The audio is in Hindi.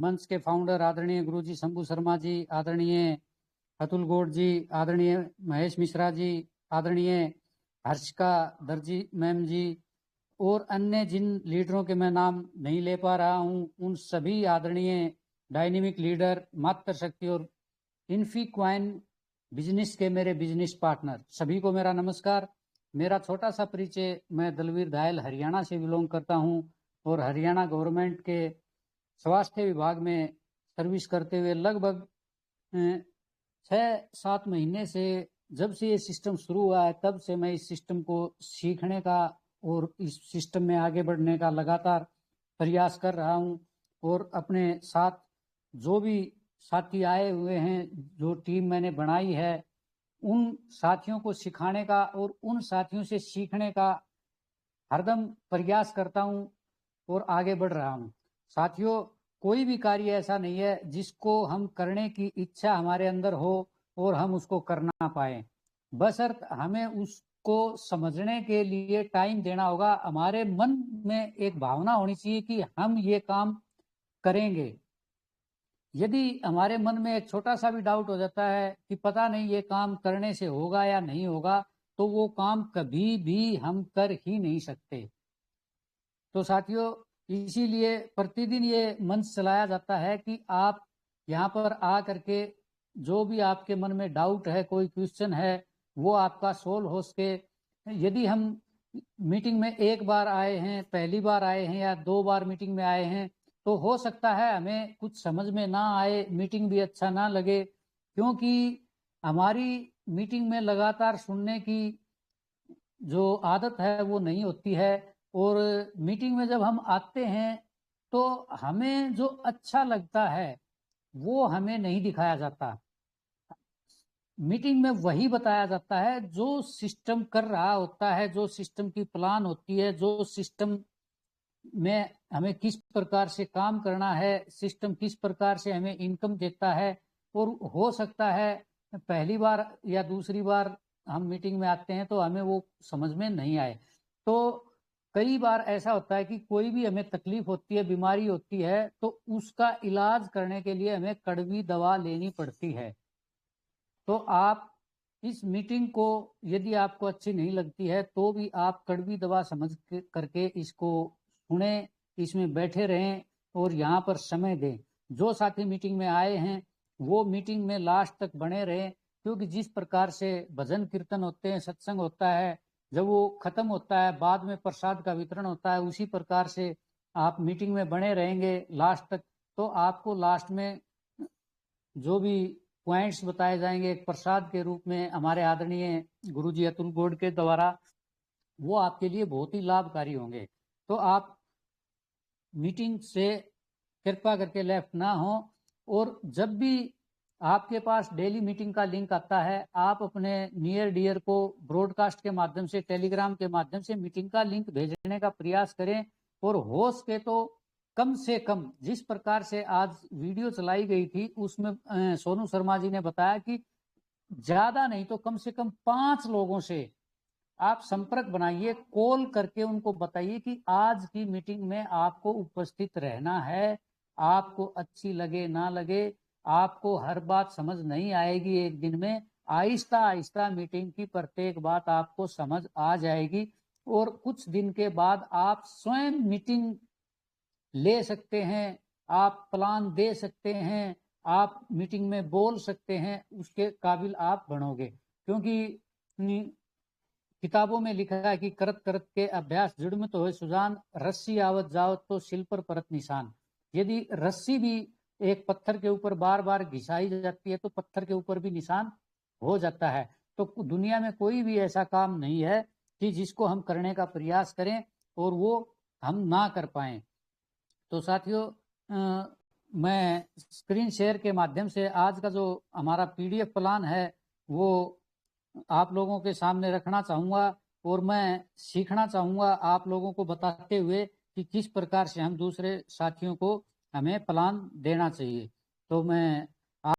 मंच के फाउंडर आदरणीय गुरुजी शंभू शर्मा जी, आदरणीय अतुल गौड़ जी, आदरणीय महेश मिश्रा जी, आदरणीय हर्षिका दर्जी मैम जी और अन्य जिन लीडरों के मैं नाम नहीं ले पा रहा हूं, उन सभी आदरणीय डायनेमिक लीडर, मातृशक्ति और इन्फीक्वाइन बिजनेस के मेरे बिजनेस पार्टनर सभी को मेरा नमस्कार। मेरा छोटा सा परिचय, मैं दलवीर धायल हरियाणा से बिलोंग करता हूं और हरियाणा गवर्नमेंट के स्वास्थ्य विभाग में सर्विस करते हुए लगभग 6-7 महीने से, जब से ये सिस्टम शुरू हुआ है तब से मैं इस सिस्टम को सीखने का और इस सिस्टम में आगे बढ़ने का लगातार प्रयास कर रहा हूं और अपने साथ जो भी साथी आए हुए हैं, जो टीम मैंने बनाई है, उन साथियों को सिखाने का और उन साथियों से सीखने का हरदम प्रयास करता हूं और आगे बढ़ रहा हूं। साथियों, कोई भी कार्य ऐसा नहीं है जिसको हम करने की इच्छा हमारे अंदर हो और हम उसको कर ना पाए, बशर्त हमें उसको समझने के लिए टाइम देना होगा। हमारे मन में एक भावना होनी चाहिए कि हम ये काम करेंगे। यदि हमारे मन में एक छोटा सा भी डाउट हो जाता है कि पता नहीं ये काम करने से होगा या नहीं होगा, तो वो काम कभी भी हम कर ही नहीं सकते। तो साथियों, इसीलिए प्रतिदिन ये मंच चलाया जाता है कि आप यहाँ पर आ करके जो भी आपके मन में डाउट है, कोई क्वेश्चन है, वो आपका सोल्व हो सके। यदि हम मीटिंग में एक बार आए हैं, पहली बार आए हैं या 2 बार मीटिंग में आए हैं, तो हो सकता है हमें कुछ समझ में ना आए, मीटिंग भी अच्छा ना लगे, क्योंकि हमारी मीटिंग में लगातार सुनने की जो आदत है वो नहीं होती है। और मीटिंग में जब हम आते हैं तो हमें जो अच्छा लगता है वो हमें नहीं दिखाया जाता। मीटिंग में वही बताया जाता है जो सिस्टम कर रहा होता है, जो सिस्टम की प्लान होती है, जो सिस्टम में हमें किस प्रकार से काम करना है, सिस्टम किस प्रकार से हमें इनकम देता है। और हो सकता है पहली बार या दूसरी बार हम मीटिंग में आते हैं तो हमें वो समझ में नहीं आए। तो कई बार ऐसा होता है कि कोई भी हमें तकलीफ होती है, बीमारी होती है, तो उसका इलाज करने के लिए हमें कड़वी दवा लेनी पड़ती है। तो आप इस मीटिंग को यदि आपको अच्छी नहीं लगती है तो भी आप कड़वी दवा समझ करके इसको सुने, इसमें बैठे रहें और यहाँ पर समय दें। जो साथी मीटिंग में आए हैं वो मीटिंग में लास्ट तक बने रहें, क्योंकि जिस प्रकार से भजन कीर्तन होते हैं, सत्संग होता है, जब वो खत्म होता है बाद में प्रसाद का वितरण होता है, उसी प्रकार से आप मीटिंग में बने रहेंगे लास्ट तक, तो आपको लास्ट में जो भी पॉइंट्स बताए जाएंगे एक प्रसाद के रूप में हमारे आदरणीय गुरुजी अतुल गौड़ के द्वारा, वो आपके लिए बहुत ही लाभकारी होंगे। तो आप मीटिंग से कृपा करके लेफ्ट ना हो। और जब भी आपके पास डेली मीटिंग का लिंक आता है, आप अपने नियर डियर को ब्रॉडकास्ट के माध्यम से, टेलीग्राम के माध्यम से मीटिंग का लिंक भेजने का प्रयास करें। और हो सके तो कम से कम, जिस प्रकार से आज वीडियो चलाई गई थी उसमें सोनू शर्मा जी ने बताया कि ज्यादा नहीं तो कम से कम 5 लोगों से आप संपर्क बनाइए, कॉल करके उनको बताइए कि आज की मीटिंग में आपको उपस्थित रहना है। आपको अच्छी लगे ना लगे, आपको हर बात समझ नहीं आएगी एक दिन में, आहिस्ता आहिस्ता मीटिंग की प्रत्येक बात आपको समझ आ जाएगी और कुछ दिन के बाद आप स्वयं मीटिंग ले सकते हैं, आप प्लान दे सकते हैं, आप मीटिंग में बोल सकते हैं, उसके काबिल आप बनोगे। क्योंकि किताबों में लिखा है कि करत करत के अभ्यास जुड़मित होए सुजान, रस्सी आवत जावत तो सिल पर परत निशान। यदि रस्सी भी एक पत्थर के ऊपर बार बार घिसाई जाती है तो पत्थर के ऊपर भी निशान हो जाता है। तो दुनिया में कोई भी ऐसा काम नहीं है कि जिसको हम करने का प्रयास करें और वो हम ना कर पाए। तो साथियों, मैं स्क्रीन शेयर के माध्यम से आज का जो हमारा पीडीएफ प्लान है वो आप लोगों के सामने रखना चाहूँगा और मैं सीखना चाहूँगा आप लोगों को बताते हुए कि किस प्रकार से हम दूसरे साथियों को हमें प्लान देना चाहिए। तो मैं